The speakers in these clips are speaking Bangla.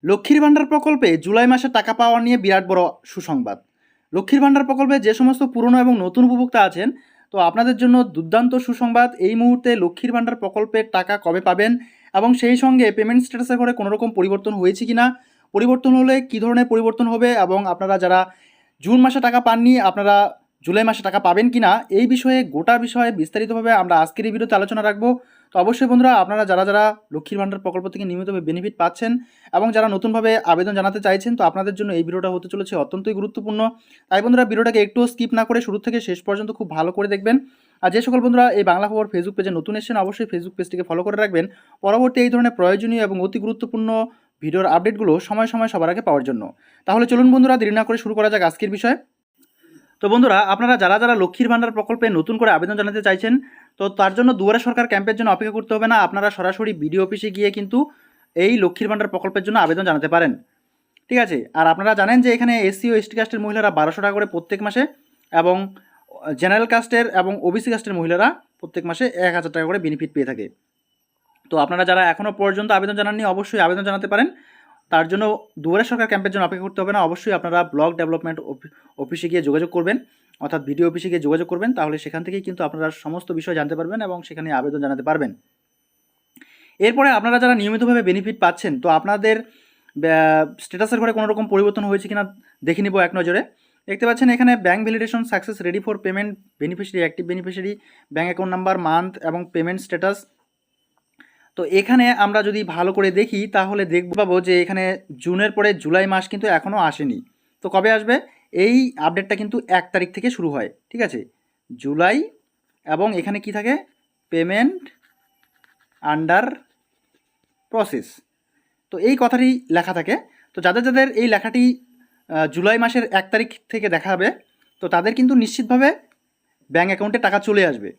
লক্ষ্মীর ভাণ্ডার প্রকল্পে জুলাই মাসে টাকা পাওয়া নিয়ে বিরাট বড় সুসংবাদ। লক্ষ্মীর ভাণ্ডার প্রকল্পে যে সমস্ত পুরনো এবং নতুন উপভোক্তা আছেন, তো আপনাদের জন্য দুর্দান্ত সুসংবাদ। এই মুহূর্তে লক্ষ্মীর ভাণ্ডার প্রকল্পের টাকা কবে পাবেন এবং সেই সঙ্গে পেমেন্ট স্ট্যাটাসের ঘরে কোনো রকম পরিবর্তন হয়েছে কি না, পরিবর্তন হলে কী ধরনের পরিবর্তন হবে এবং আপনারা যারা জুন মাসে টাকা পাননি আপনারা জুলাই মাসে টাকা পাবেন কি না, এই বিষয়ে গোটা বিষয়ে বিস্তারিতভাবে আমরা আজকের এই ভিডিওতে আলোচনা রাখবো। তো অবশ্যই বন্ধুরা, আপনারা যারা যারা লক্ষ্মীর ভাণ্ডার প্রকল্প থেকে নিয়মিতভাবে বেনিফিট পাচ্ছেন এবং যারা নতুনভাবে আবেদন জানাতে চাইছেন, তো আপনাদের জন্য এই ভিডিওটা হতে চলেছে অত্যন্তই গুরুত্বপূর্ণ। তাই বন্ধুরা, ভিডিওটাকে একটু স্কিপ না করে শুরু থেকে শেষ পর্যন্ত খুব ভালো করে দেখবেন। আর যে সকল বন্ধুরা এই বাংলা খবর ফেসবুক পেজে নতুন এসেছেন, অবশ্যই ফেসবুক পেজটিকে ফলো করে রাখবেন পরবর্তী এই ধরনের প্রয়োজনীয় এবং অতি গুরুত্বপূর্ণ ভিডিওর আপডেটগুলো সময় সময় সবার আগে পাওয়ার জন্য। তাহলে চলুন বন্ধুরা, দেরি না করে শুরু করা যাক আজকের বিষয়। তো বন্ধুরা, আপনারা যারা যারা লক্ষ্মীর ভাণ্ডার প্রকল্পে নতুন করে আবেদন জানাতে চাইছেন, তো তার জন্য দুয়ারে সরকার ক্যাম্পের জন্য অপেক্ষা করতে হবে না। আপনারা সরাসরি বিডিও অফিসে গিয়ে কিন্তু এই লক্ষ্মীর ভাণ্ডার প্রকল্পের জন্য আবেদন জানাতে পারেন। ঠিক আছে। আর আপনারা জানেন যে এখানে এসসি ও এসটি কাস্টের মহিলারা 1200 টাকা করে প্রত্যেক মাসে এবং জেনারেল কাস্টের এবং ওবিসি কাস্টের মহিলারা প্রত্যেক মাসে 1000 টাকা করে বেনিফিট পেয়ে থাকে। তো আপনারা যারা এখনও পর্যন্ত আবেদন জানাননি অবশ্যই আবেদন জানাতে পারেন। তার জন্য দুয়ারে সরকার ক্যাম্পের জন্য অপেক্ষা করতে হবে না। অবশ্যই আপনারা ব্লক ডেভেলপমেন্ট অফিসে গিয়ে যোগাযোগ করবেন, অর্থাৎ বিডিও অফিসে গিয়ে যোগাযোগ করবেন। তাহলে সেখান থেকেই কিন্তু আপনারা সমস্ত বিষয় জানতে পারবেন এবং সেখানে আবেদন জানাতে পারবেন। এরপরে আপনারা যারা নিয়মিতভাবে বেনিফিট পাচ্ছেন, তো আপনাদের স্ট্যাটাসের ঘরে কোনো রকম পরিবর্তন হয়েছে কিনা দেখে নিব এক নজরে। দেখতে পাচ্ছেন এখানে bank validation success, ready for payment, beneficiary, active beneficiary, bank account number, month এবং পেমেন্ট স্ট্যাটাস। তো এখানে আমরা যদি ভালো করে দেখি তাহলে দেখব পাবো যে এখানে জুনের পরে জুলাই মাস কিন্তু এখনও আসেনি। তো কবে আসবে? এই আপডেটটা কিন্তু 1 তারিখ থেকে শুরু হয়। ঠিক আছে, জুলাই। এবং এখানে কি থাকে? Payment under process. তো এই কথাটি লেখা থাকে। তো যাদের যাদের এই লেখাটি জুলাই মাসের 1 তারিখ থেকে দেখাবে, তো তাদের কিন্তু নিশ্চিতভাবে ব্যাঙ্ক অ্যাকাউন্টে টাকা চলে আসবে।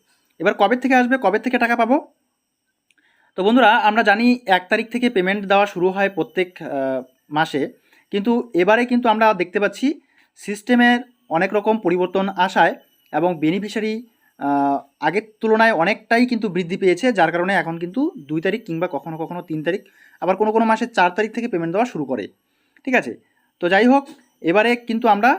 এবার কবে থেকে আসবে, কবে থেকে টাকা পাবো? তো বন্ধুরা, আমরা জানি 1 তারিখ থেকে পেমেন্ট দেওয়া শুরু হয় প্রত্যেক মাসে, কিন্তু এবারে কিন্তু আমরা দেখতে পাচ্ছি সিস্টেমের অনেক রকম পরিবর্তন আসায় এবং বেনিফিশিয়ারি আগের তুলনায় অনেকটাই কিন্তু বৃদ্ধি পেয়েছে, যার কারণে এখন কিন্তু 2 তারিখ কিংবা কখনো কখনো 3 তারিখ, আবার কোনো কোনো মাসে 4 তারিখ থেকে পেমেন্ট দেওয়া শুরু করে। ঠিক আছে। তো যাই হোক, এবারে কিন্তু আমরা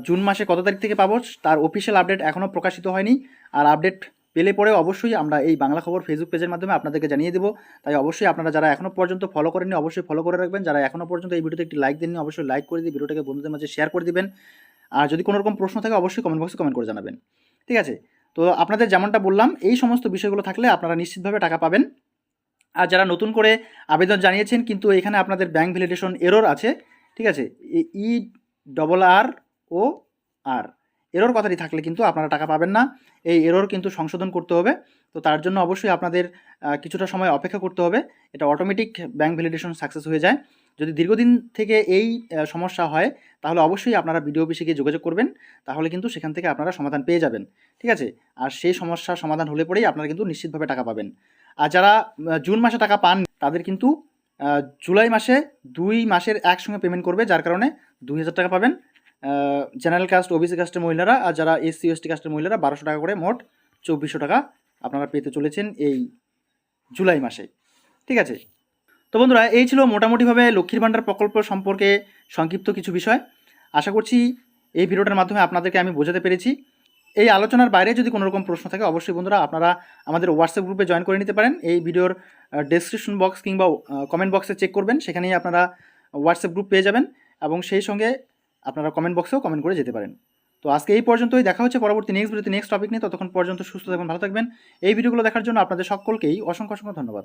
জুন মাসে কত তারিখ থেকে পাবো তার অফিসিয়াল আপডেট এখনও প্রকাশিত হয়নি। আর আপডেট পেলে পরে অবশ্যই আমরা এই বাংলা খবর ফেসবুক পেজের মাধ্যমে আপনাদেরকে জানিয়ে দেবো। তাই অবশ্যই আপনারা যারা এখনও পর্যন্ত ফলো করেননি অবশ্যই ফলো করে রাখবেন। যারা এখনও পর্যন্ত এই ভিডিওতে একটি লাইক দেননি অবশ্যই লাইক করে দিয়ে ভিডিওটাকে বন্ধুদের মাঝে শেয়ার করে দিবেন। আর যদি কোনো রকম প্রশ্ন থাকে অবশ্যই কমেন্ট বক্সে কমেন্ট করে জানাবেন। ঠিক আছে। তো আপনাদের যেমনটা বললাম, এই সমস্ত বিষয়গুলো থাকলে আপনারা নিশ্চিতভাবে টাকা পাবেন। আর যারা নতুন করে আবেদন জানিয়েছেন কিন্তু এখানে আপনাদের ব্যাঙ্ক ভ্যালিডেশন এরর আছে। ঠিক আছে, ERROR এরর কথাটি থাকলে কিন্তু আপনারা টাকা পাবেন না। এই এরর কিন্তু সংশোধন করতে হবে। তো তার জন্য অবশ্যই আপনাদের কিছুটা সময় অপেক্ষা করতে হবে। এটা অটোমেটিক ব্যাঙ্ক ভ্যালিডেশন সাকসেস হয়ে যায়। যদি দীর্ঘদিন থেকে এই সমস্যা হয় তাহলে অবশ্যই আপনারা বিডিও অফিসে গিয়ে যোগাযোগ করবেন। তাহলে কিন্তু সেখান থেকে আপনারা সমাধান পেয়ে যাবেন। ঠিক আছে। আর সেই সমস্যার সমাধান হলে পরেই আপনারা কিন্তু নিশ্চিতভাবে টাকা পাবেন। আর যারা জুন মাসে টাকা পান তাদের কিন্তু জুলাই মাসে 2 মাসের একসঙ্গে পেমেন্ট করবে, যার কারণে 2000 টাকা পাবেন জেনারেল কাস্ট, ওবিসি কাস্টের মহিলারা। আর যারা এসসি এসটি কাস্টের মহিলারা 1200 টাকা করে, মোট 2400 টাকা আপনারা পেতে চলেছেন এই জুলাই মাসে। ঠিক আছে। তো বন্ধুরা, এই ছিল মোটামুটিভাবে লক্ষ্মীর ভাণ্ডার প্রকল্প সম্পর্কে সংক্ষিপ্ত কিছু বিষয়। আশা করছি এই ভিডিওটার মাধ্যমে আপনাদেরকে আমি বোঝাতে পেরেছি। এই আলোচনার বাইরে যদি কোনো রকম প্রশ্ন থাকে অবশ্যই বন্ধুরা আপনারা আমাদের হোয়াটসঅ্যাপ গ্রুপে জয়েন করে নিতে পারেন। এই ভিডিওর ডেসক্রিপশন বক্স কিংবা কমেন্ট বক্সে চেক করবেন, সেখানেই আপনারা হোয়াটসঅ্যাপ গ্রুপ পেয়ে যাবেন এবং সেই সঙ্গে আপনারা কমেন্ট বক্সেও কমেন্ট করে যেতে পারেন। তো আজকে এই পর্যন্তই, দেখা হচ্ছে পরবর্তী নেক্সট ভিডিওতে নেক্সট টপিক নিয়ে। ততক্ষণ পর্যন্ত সুস্থ থাকবেন, ভালো থাকবেন। এই ভিডিওগুলো দেখার জন্য আপনাদের সকলকেই অসংখ্য অসংখ্য ধন্যবাদ।